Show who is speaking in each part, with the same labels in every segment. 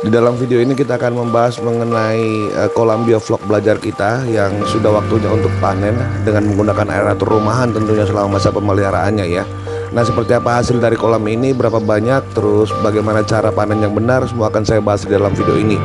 Speaker 1: Di dalam video ini kita akan membahas mengenai kolam biovlog belajar kita yang sudah waktunya untuk panen dengan menggunakan aerator rumahan tentunya selama masa pemeliharaannya ya. Nah, seperti apa hasil dari kolam ini, berapa banyak, terus bagaimana cara panen yang benar, semua akan saya bahas di dalam video ini.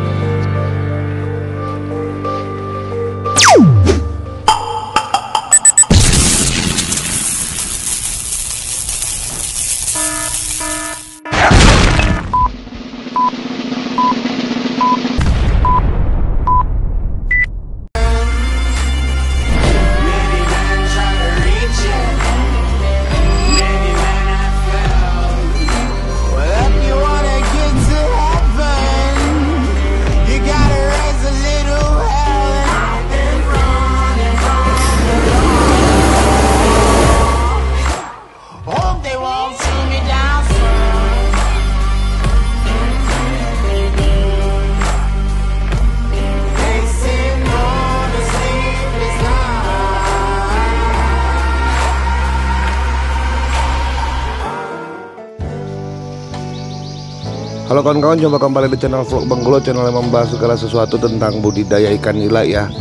Speaker 1: Halo kawan-kawan, coba kembali di channel Vlog Bang Gulo, channel yang membahas segala sesuatu tentang budidaya ikan nila ya.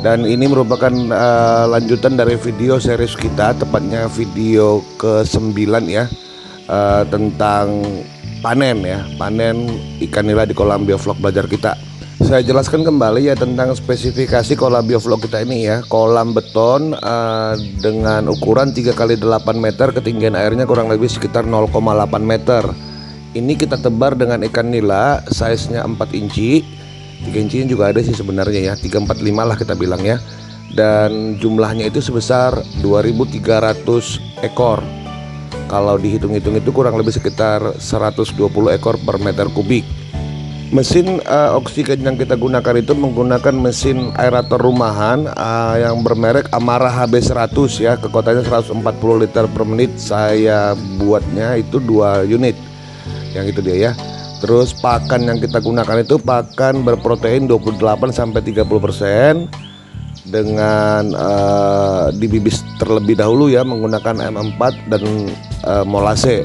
Speaker 1: Dan ini merupakan lanjutan dari video series kita, tepatnya video ke-9 ya, tentang panen ya, panen ikan nila di kolam biovlog belajar kita. Saya jelaskan kembali ya tentang spesifikasi kolam biovlog kita ini ya. Kolam beton dengan ukuran 3x8 meter, ketinggian airnya kurang lebih sekitar 0,8 meter. Ini kita tebar dengan ikan nila size-nya 4 inci, 3 inci juga ada sih sebenarnya ya, 345 lah kita bilang ya. Dan jumlahnya itu sebesar 2.300 ekor. Kalau dihitung-hitung itu kurang lebih sekitar 120 ekor per meter kubik. Mesin oksigen yang kita gunakan itu menggunakan mesin aerator rumahan yang bermerek Amara HB100 ya, kekuatannya 140 liter per menit. Saya buatnya itu 2 unit. Yang itu dia ya. Terus pakan yang kita gunakan itu pakan berprotein 28-30% dengan dibibis terlebih dahulu ya menggunakan M4 dan molase.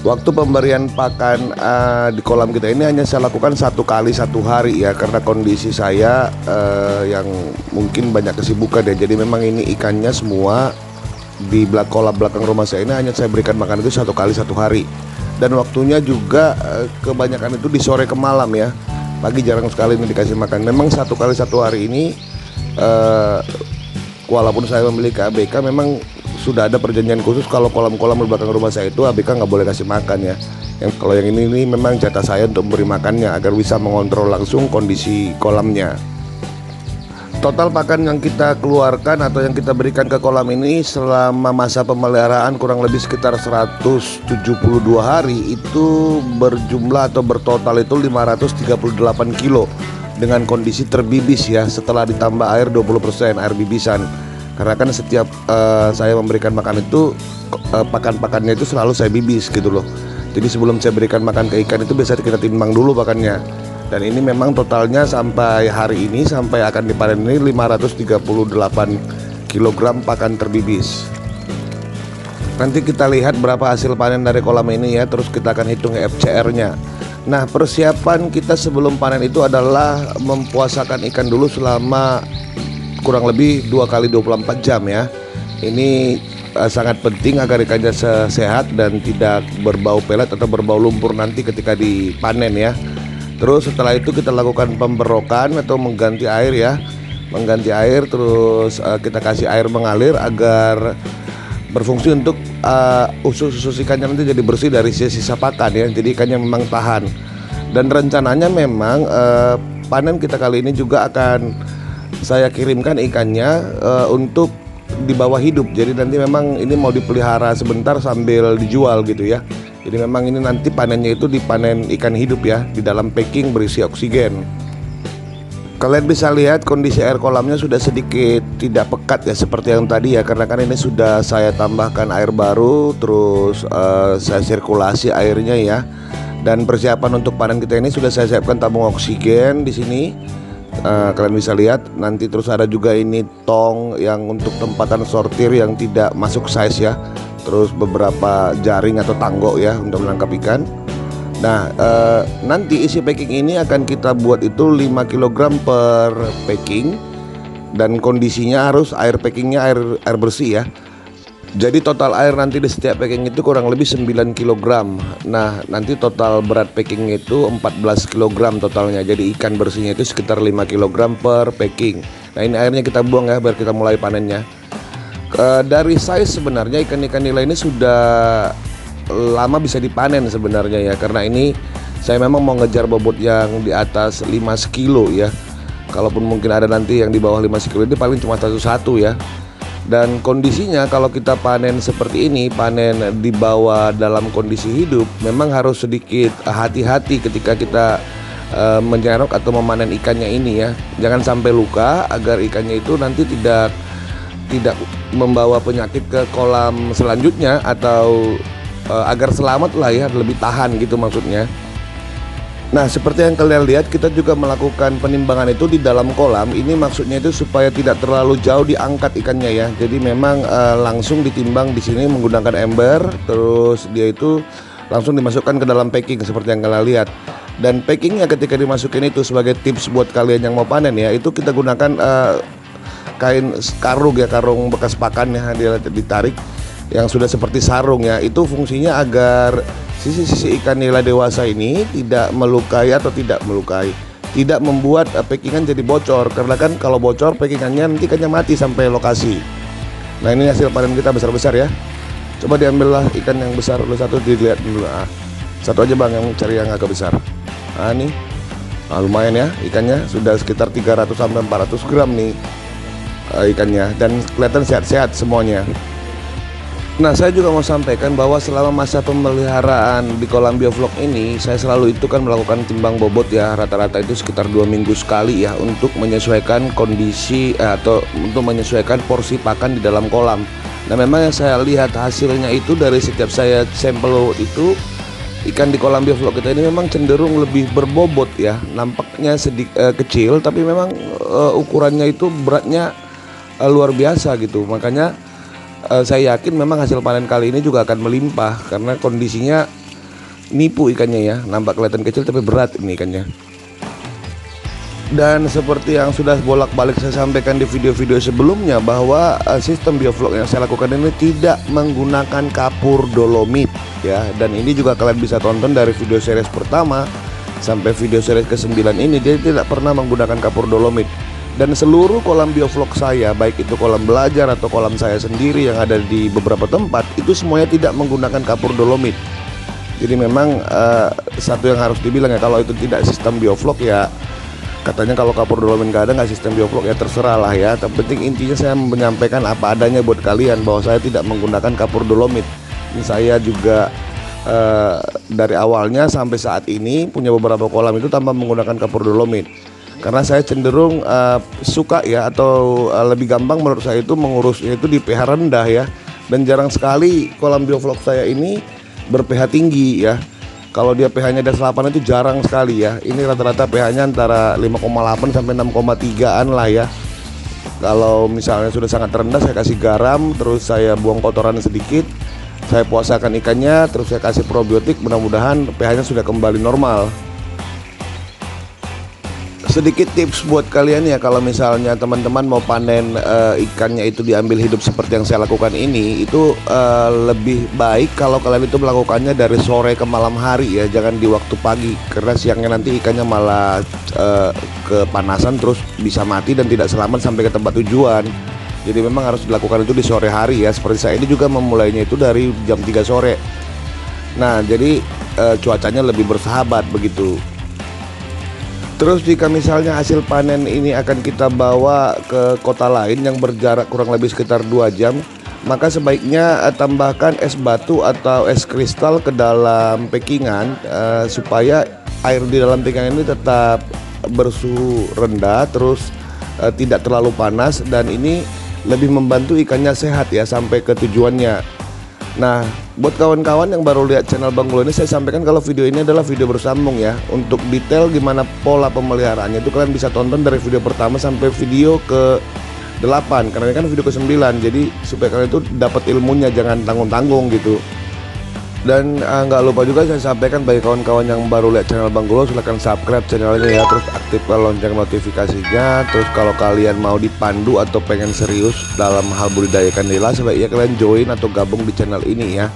Speaker 1: Waktu pemberian pakan di kolam kita ini hanya saya lakukan 1 kali 1 hari ya, karena kondisi saya yang mungkin banyak kesibukan ya. Jadi memang ini ikannya semua di kolam belakang rumah saya ini hanya saya berikan makan itu 1 kali 1 hari. Dan waktunya juga kebanyakan itu di sore ke malam ya. Pagi jarang sekali ini dikasih makan. Memang 1 kali 1 hari ini walaupun saya memiliki ABK, memang sudah ada perjanjian khusus kalau kolam-kolam di belakang rumah saya itu ABK nggak boleh kasih makan ya. Kalau yang ini memang jatah saya untuk memberi makannya agar bisa mengontrol langsung kondisi kolamnya. Total pakan yang kita keluarkan atau yang kita berikan ke kolam ini selama masa pemeliharaan kurang lebih sekitar 172 hari itu berjumlah atau bertotal itu 538 kilo dengan kondisi terbibis ya, setelah ditambah air 20% air bibisan. Karena kan setiap saya memberikan makan itu pakan-pakannya itu selalu saya bibis gitu loh. Jadi sebelum saya berikan makan ke ikan itu biasa kita timbang dulu pakannya. Dan ini memang totalnya sampai hari ini, sampai akan dipanen ini 538 kg pakan terbibis. Nanti kita lihat berapa hasil panen dari kolam ini ya, terus kita akan hitung FCR-nya. Nah, persiapan kita sebelum panen itu adalah mempuasakan ikan dulu selama kurang lebih 2 kali 24 jam ya. Ini sangat penting agar ikannya sehat dan tidak berbau pelet atau berbau lumpur nanti ketika dipanen ya. Terus setelah itu kita lakukan pemberokan atau mengganti air ya, mengganti air, terus kita kasih air mengalir agar berfungsi untuk usus-usus ikannya nanti jadi bersih dari sisa-sisa pakan ya, jadi ikannya memang tahan. Dan rencananya memang panen kita kali ini juga akan saya kirimkan ikannya untuk dibawa hidup. Jadi nanti memang ini mau dipelihara sebentar sambil dijual gitu ya. Jadi memang ini nanti panennya itu dipanen ikan hidup ya, di dalam packing berisi oksigen. Kalian bisa lihat kondisi air kolamnya sudah sedikit tidak pekat ya seperti yang tadi ya, karena kan ini sudah saya tambahkan air baru, terus saya sirkulasi airnya ya. Dan persiapan untuk panen kita ini sudah saya siapkan tabung oksigen di sini. Kalian bisa lihat nanti, terus ada juga ini tong yang untuk tempatan sortir yang tidak masuk size ya. Terus beberapa jaring atau tanggo ya untuk menangkap ikan. Nah, nanti isi packing ini akan kita buat itu 5 kg per packing, dan kondisinya harus air packingnya air bersih ya. Jadi total air nanti di setiap packing itu kurang lebih 9 kg. Nah, nanti total berat packing itu 14 kg totalnya. Jadi ikan bersihnya itu sekitar 5 kg per packing. Nah, ini airnya kita buang ya biar kita mulai panennya. Dari size sebenarnya ikan-ikan nila ini sudah lama bisa dipanen sebenarnya ya, karena ini saya memang mau ngejar bobot yang di atas 5 kilo ya. Kalaupun mungkin ada nanti yang di bawah 5 kilo, ini paling cuma satu ya. Dan kondisinya kalau kita panen seperti ini, panen di bawah dalam kondisi hidup, memang harus sedikit hati-hati ketika kita menyerok atau memanen ikannya ini ya. Jangan sampai luka, agar ikannya itu nanti tidak membawa penyakit ke kolam selanjutnya, atau agar selamat lah ya, lebih tahan gitu maksudnya. Nah, seperti yang kalian lihat, kita juga melakukan penimbangan itu di dalam kolam. Ini maksudnya itu supaya tidak terlalu jauh diangkat ikannya ya. Jadi memang langsung ditimbang di sini menggunakan ember, terus dia itu langsung dimasukkan ke dalam packing seperti yang kalian lihat. Dan packingnya ketika dimasukin itu, sebagai tips buat kalian yang mau panen ya, itu kita gunakan kain karung ya, karung bekas pakan ya, dia ditarik yang sudah seperti sarung ya. Itu fungsinya agar sisi-sisi ikan nila dewasa ini tidak melukai atau tidak membuat packingan jadi bocor, karena kan kalau bocor packingannya nanti ikannya mati sampai lokasi. Nah, ini hasil panen kita besar-besar ya. Coba diambillah ikan yang besar dulu, satu dilihat dulu. Satu aja bang, yang cari yang agak besar. Nah, nih lumayan ya, ikannya sudah sekitar 300 sampai 400 gram nih ikannya, dan kelihatan sehat-sehat semuanya. Nah, saya juga mau sampaikan bahwa selama masa pemeliharaan di kolam biovlog ini, saya selalu itu kan melakukan timbang bobot ya, rata-rata itu sekitar 2 minggu sekali ya, untuk menyesuaikan kondisi atau untuk menyesuaikan porsi pakan di dalam kolam. Nah, memang yang saya lihat hasilnya itu dari setiap saya sampel itu, ikan di kolam biovlog kita ini memang cenderung lebih berbobot ya. Nampaknya sedikit kecil, tapi memang ukurannya itu beratnya luar biasa gitu. Makanya saya yakin memang hasil panen kali ini juga akan melimpah, karena kondisinya nipu ikannya ya. Nampak kelihatan kecil tapi berat ini ikannya. Dan seperti yang sudah bolak-balik saya sampaikan di video-video sebelumnya, bahwa sistem biovlog yang saya lakukan ini tidak menggunakan kapur dolomit ya. Dan ini juga kalian bisa tonton dari video series pertama sampai video series ke-9 ini, dia tidak pernah menggunakan kapur dolomit. Dan seluruh kolam biovlog saya, baik itu kolam belajar atau kolam saya sendiri yang ada di beberapa tempat, itu semuanya tidak menggunakan kapur dolomit. Jadi memang satu yang harus dibilang ya, kalau itu tidak sistem biovlog ya, katanya kalau kapur dolomit nggak ada, nggak sistem biovlog ya, terserah lah ya. Tapi penting intinya saya menyampaikan apa adanya buat kalian, bahwa saya tidak menggunakan kapur dolomit. Ini saya juga dari awalnya sampai saat ini punya beberapa kolam itu tanpa menggunakan kapur dolomit. Karena saya cenderung suka ya, atau lebih gampang menurut saya itu mengurusnya itu di pH rendah ya. Dan jarang sekali kolam biovlog saya ini ber-pH tinggi ya. Kalau dia pH-nya di 8 itu jarang sekali ya. Ini rata-rata pH-nya antara 5,8 sampai 6,3-an lah ya. Kalau misalnya sudah sangat rendah, saya kasih garam, terus saya buang kotoran sedikit, saya puasakan ikannya, terus saya kasih probiotik, mudah-mudahan pH-nya sudah kembali normal. Sedikit tips buat kalian ya, kalau misalnya teman-teman mau panen ikannya itu diambil hidup seperti yang saya lakukan ini, itu lebih baik kalau kalian itu melakukannya dari sore ke malam hari ya, jangan di waktu pagi, karena siangnya nanti ikannya malah kepanasan, terus bisa mati dan tidak selamat sampai ke tempat tujuan. Jadi memang harus dilakukan itu di sore hari ya. Seperti saya ini juga memulainya itu dari jam 3 sore. Nah, jadi cuacanya lebih bersahabat begitu. Terus jika misalnya hasil panen ini akan kita bawa ke kota lain yang berjarak kurang lebih sekitar 2 jam, maka sebaiknya tambahkan es batu atau es kristal ke dalam packingan supaya air di dalam packingan ini tetap bersuhu rendah, terus tidak terlalu panas, dan ini lebih membantu ikannya sehat ya sampai ke tujuannya. Nah, buat kawan-kawan yang baru lihat channel Bang Golo ini, saya sampaikan kalau video ini adalah video bersambung ya. Untuk detail gimana pola pemeliharaannya itu kalian bisa tonton dari video pertama sampai video ke-8, karena ini kan video ke-9. Jadi supaya kalian itu dapat ilmunya, jangan tanggung-tanggung gitu. Dan nggak lupa juga saya sampaikan bagi kawan-kawan yang baru lihat channel Bang Golo, silahkan subscribe channelnya ya, terus aktifkan lonceng notifikasinya. Terus kalau kalian mau dipandu atau pengen serius dalam hal budidaya ikan nila, sebaiknya kalian join atau gabung di channel ini ya.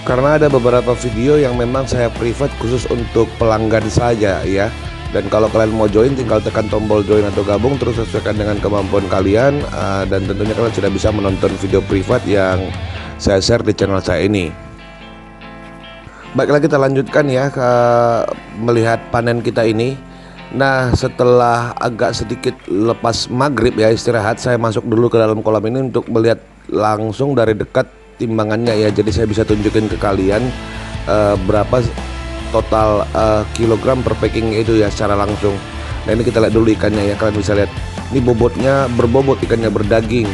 Speaker 1: Karena ada beberapa video yang memang saya privat khusus untuk pelanggan saja ya. Dan kalau kalian mau join, tinggal tekan tombol join atau gabung, terus sesuaikan dengan kemampuan kalian. Dan tentunya kalian sudah bisa menonton video privat yang saya share di channel saya ini. Baiklah, kita lanjutkan ya ke melihat panen kita ini. Nah, setelah agak sedikit lepas maghrib ya, istirahat, saya masuk dulu ke dalam kolam ini untuk melihat langsung dari dekat timbangannya ya. Jadi saya bisa tunjukin ke kalian berapa total kilogram per packing itu ya secara langsung. Nah, ini kita lihat dulu ikannya ya, kalian bisa lihat. Ini bobotnya berbobot, ikannya berdaging.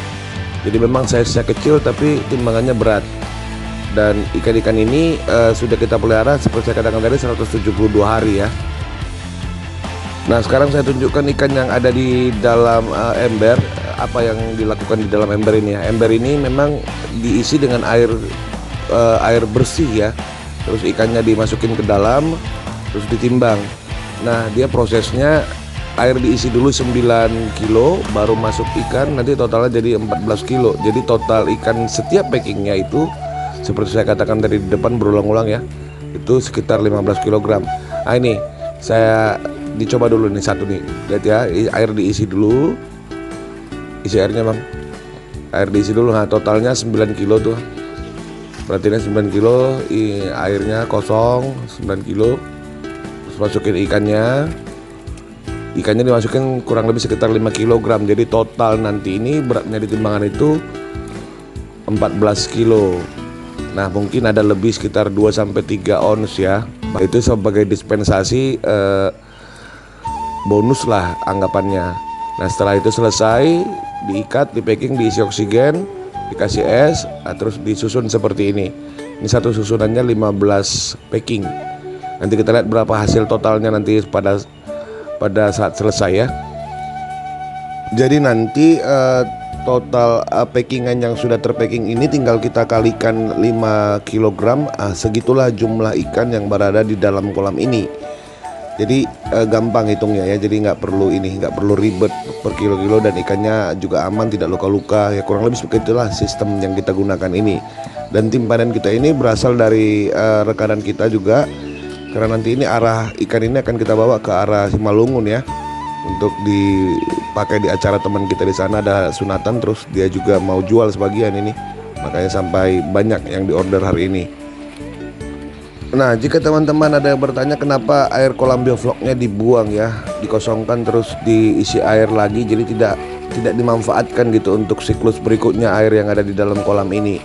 Speaker 1: Jadi memang size-nya kecil tapi timbangannya berat. Dan ikan-ikan ini sudah kita pelihara seperti saya katakan tadi 172 hari ya. Nah, sekarang saya tunjukkan ikan yang ada di dalam ember. Apa yang dilakukan di dalam ember ini ya. Ember ini memang diisi dengan air bersih ya. Terus ikannya dimasukin ke dalam, terus ditimbang. Nah, dia prosesnya air diisi dulu 9 kilo, baru masuk ikan, nanti totalnya jadi 14 kilo. Jadi total ikan setiap packingnya itu seperti saya katakan tadi di depan berulang-ulang ya, itu sekitar 15 kg. Nah, ini saya dicoba dulu nih satu nih, lihat ya, air diisi dulu, isi airnya bang, air diisi dulu. Nah, totalnya 9 kilo tuh, berarti ini 9 kilo, airnya kosong 9 kilo. Terus masukin ikannya dimasukin kurang lebih sekitar 5 kg. Jadi total nanti ini beratnya di timbangan itu 14 kilo. Nah, mungkin ada lebih sekitar 2-3 ons ya. Itu sebagai dispensasi bonus lah anggapannya. Nah, setelah itu selesai, diikat, di packing, diisi oksigen, dikasih es, terus disusun seperti ini. Ini satu susunannya 15 packing. Nanti kita lihat berapa hasil totalnya nanti pada saat selesai ya. Jadi nanti total packingan yang sudah terpacking ini tinggal kita kalikan 5 kg, segitulah jumlah ikan yang berada di dalam kolam ini. Jadi gampang hitungnya ya, jadi nggak perlu ribet per kilo-kilo, dan ikannya juga aman, tidak luka-luka ya, kurang lebih begitulah sistem yang kita gunakan ini. Dan tim panen kita ini berasal dari rekanan kita juga, karena nanti ini arah ikan ini akan kita bawa ke arah Simalungun ya, untuk dipakai di acara teman kita di sana, ada sunatan, terus dia juga mau jual sebagian ini, makanya sampai banyak yang diorder hari ini. Nah, jika teman-teman ada yang bertanya kenapa air kolam biofloknya dibuang ya, dikosongkan terus diisi air lagi, jadi tidak dimanfaatkan gitu untuk siklus berikutnya air yang ada di dalam kolam ini.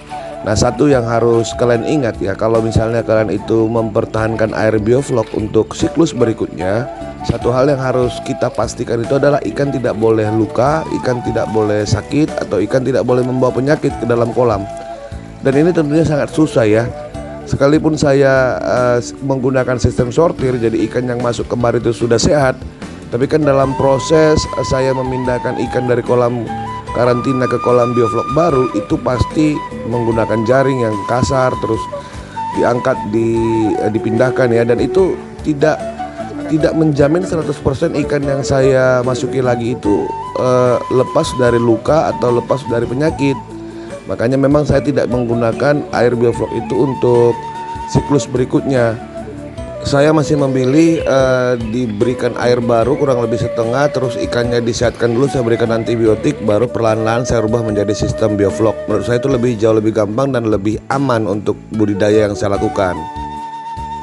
Speaker 1: Nah, satu yang harus kalian ingat ya, kalau misalnya kalian itu mempertahankan air bioflok untuk siklus berikutnya, satu hal yang harus kita pastikan itu adalah ikan tidak boleh luka, ikan tidak boleh sakit, atau ikan tidak boleh membawa penyakit ke dalam kolam. Dan ini tentunya sangat susah ya. Sekalipun saya menggunakan sistem sortir, jadi ikan yang masuk kemari itu sudah sehat, tapi kan dalam proses saya memindahkan ikan dari kolam karantina ke kolam bioflok baru, itu pasti menggunakan jaring yang kasar, terus diangkat, dipindahkan ya, dan itu tidak menjamin 100% ikan yang saya masuki lagi itu lepas dari luka atau lepas dari penyakit. Makanya memang saya tidak menggunakan air bioflok itu untuk siklus berikutnya. Saya masih memilih diberikan air baru kurang lebih setengah, terus ikannya disehatkan dulu, saya berikan antibiotik, baru perlahan-lahan saya rubah menjadi sistem bioflok. Menurut saya itu jauh lebih gampang dan lebih aman untuk budidaya yang saya lakukan.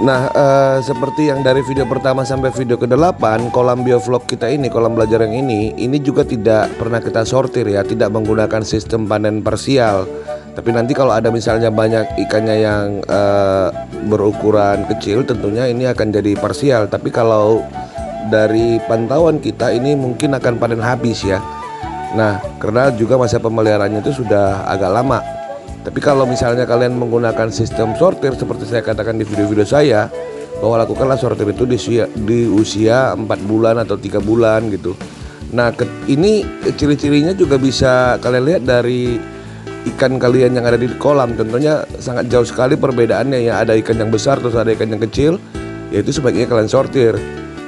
Speaker 1: Nah, seperti yang dari video pertama sampai video ke-8, kolam bioflok kita ini, kolam belajar yang ini juga tidak pernah kita sortir ya, tidak menggunakan sistem panen parsial. Tapi nanti kalau ada misalnya banyak ikannya yang berukuran kecil, tentunya ini akan jadi parsial. Tapi kalau dari pantauan kita ini mungkin akan panen habis ya. Nah, karena juga masa pemeliharaannya itu sudah agak lama. Tapi kalau misalnya kalian menggunakan sistem sortir seperti saya katakan di video-video saya, bahwa lakukanlah sortir itu di usia 4 bulan atau 3 bulan gitu. Nah, ini ciri-cirinya juga bisa kalian lihat dari ikan kalian yang ada di kolam. Tentunya sangat jauh sekali perbedaannya ya, ada ikan yang besar terus ada ikan yang kecil, yaitu sebaiknya kalian sortir.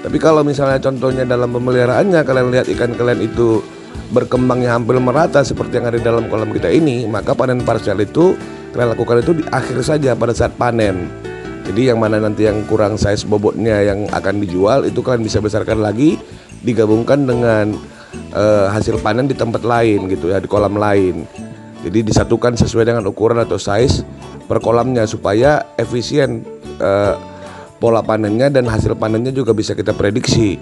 Speaker 1: Tapi kalau misalnya contohnya dalam pemeliharaannya kalian lihat ikan kalian itu berkembangnya hampir merata seperti yang ada di dalam kolam kita ini, maka panen parsial itu kalian lakukan itu di akhir saja pada saat panen. Jadi yang mana nanti yang kurang size bobotnya yang akan dijual itu kalian bisa besarkan lagi, digabungkan dengan hasil panen di tempat lain gitu ya, di kolam lain. Jadi disatukan sesuai dengan ukuran atau size per kolamnya supaya efisien pola panennya dan hasil panennya juga bisa kita prediksi.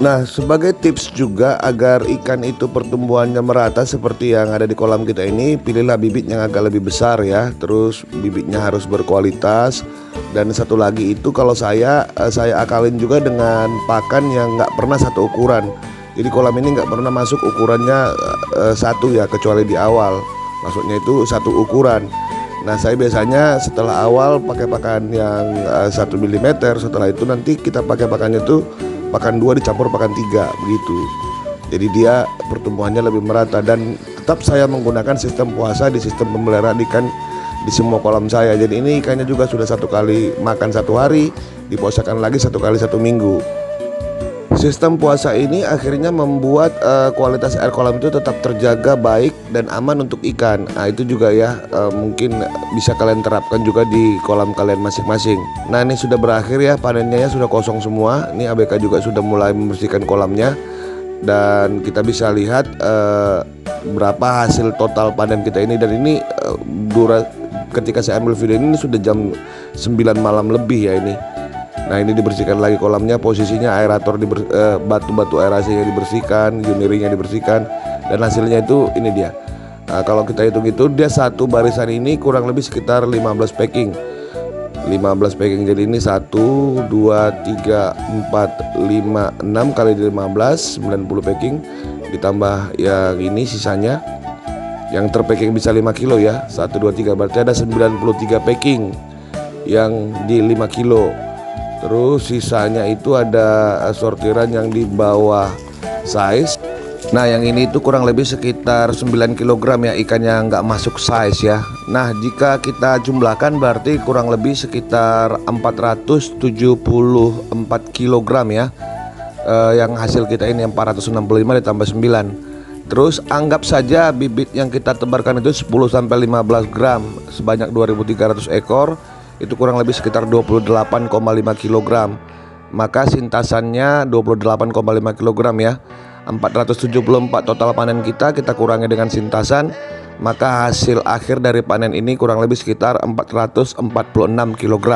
Speaker 1: Nah, sebagai tips juga agar ikan itu pertumbuhannya merata seperti yang ada di kolam kita ini, pilihlah bibit yang agak lebih besar ya. Terus bibitnya harus berkualitas. Dan satu lagi itu kalau saya akalin juga dengan pakan yang nggak pernah satu ukuran. Jadi kolam ini nggak pernah masuk ukurannya satu ya, kecuali di awal. Maksudnya itu satu ukuran. Nah, saya biasanya setelah awal pakai pakan yang 1 mm, setelah itu nanti kita pakai pakannya itu pakan 2 dicampur pakan 3 begitu. Jadi dia pertumbuhannya lebih merata. Dan tetap saya menggunakan sistem puasa di sistem pemeliharaan ikan di semua kolam saya. Jadi ini ikannya juga sudah 1 kali makan 1 hari, dipuasakan lagi 1 kali 1 minggu. Sistem puasa ini akhirnya membuat kualitas air kolam itu tetap terjaga baik dan aman untuk ikan. Nah itu juga ya mungkin bisa kalian terapkan juga di kolam kalian masing-masing. Nah ini sudah berakhir ya, panennya ya sudah kosong semua. Ini ABK juga sudah mulai membersihkan kolamnya. Dan kita bisa lihat berapa hasil total panen kita ini. Dan ini ketika saya ambil video ini sudah jam 9 malam lebih ya ini. Nah ini dibersihkan lagi kolamnya, posisinya aerator batu-batu aerasinya dibersihkan, uniringnya dibersihkan, dan hasilnya itu ini dia. Nah, kalau kita hitung itu dia satu barisan ini kurang lebih sekitar 15 packing. 15 packing, jadi ini 1, 2, 3, 4, 5, 6 kali 15, 90 packing. Ditambah yang ini sisanya, yang terpacking bisa 5 kilo ya, 1, 2, 3, berarti ada 93 packing yang di 5 kilo. Terus sisanya itu ada sortiran yang di bawah size. Nah yang ini itu kurang lebih sekitar 9 kg ya ikan yang nggak masuk size ya. Nah jika kita jumlahkan berarti kurang lebih sekitar 474 kg ya. Yang hasil kita ini 465 ditambah 9. Terus anggap saja bibit yang kita tebarkan itu 10-15 gram sebanyak 2.300 ekor. Itu kurang lebih sekitar 28,5 kg. Maka sintasannya 28,5 kg ya. 474 total panen kita kurangi dengan sintasan, maka hasil akhir dari panen ini kurang lebih sekitar 446 kg.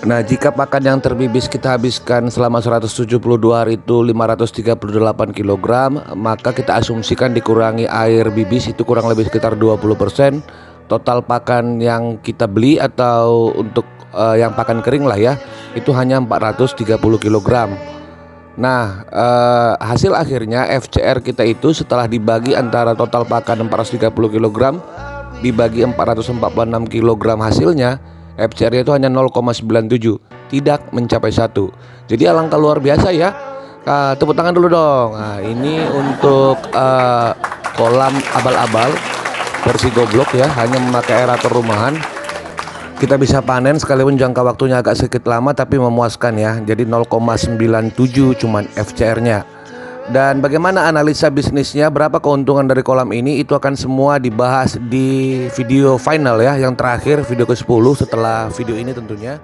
Speaker 1: Nah jika pakan yang terbibis kita habiskan selama 172 hari itu 538 kg, maka kita asumsikan dikurangi air bibis itu kurang lebih sekitar 20%. Total pakan yang kita beli atau untuk yang pakan kering lah ya, itu hanya 430 kg. Nah hasil akhirnya FCR kita itu setelah dibagi antara total pakan 430 kg dibagi 446 kg hasilnya, FCR itu hanya 0,97, tidak mencapai 1. Jadi alangkah luar biasa ya. Tepuk tangan dulu dong. Nah ini untuk kolam abal-abal versi goblok ya, hanya memakai aerator rumahan. Kita bisa panen sekalipun jangka waktunya agak sedikit lama tapi memuaskan ya. Jadi 0,97 cuman FCR-nya. Dan bagaimana analisa bisnisnya, berapa keuntungan dari kolam ini, itu akan semua dibahas di video final ya, yang terakhir video ke-10 setelah video ini tentunya.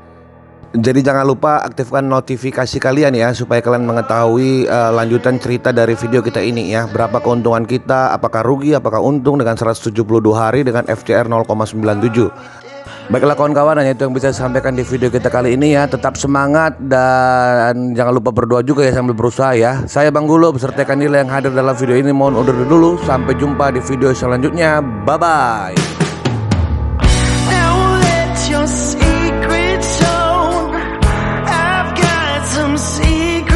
Speaker 1: Jadi jangan lupa aktifkan notifikasi kalian ya, supaya kalian mengetahui lanjutan cerita dari video kita ini ya. Berapa keuntungan kita, apakah rugi, apakah untung dengan 172 hari dengan FCR 0,97. Baiklah kawan-kawan, hanya itu yang bisa saya sampaikan di video kita kali ini ya. Tetap semangat dan jangan lupa berdoa juga ya sambil berusaha ya. Saya Bang Gulo beserta Kanila yang hadir dalam video ini mohon undur dulu. Sampai jumpa di video selanjutnya. Bye-bye.
Speaker 2: Secret zone. I've got some secret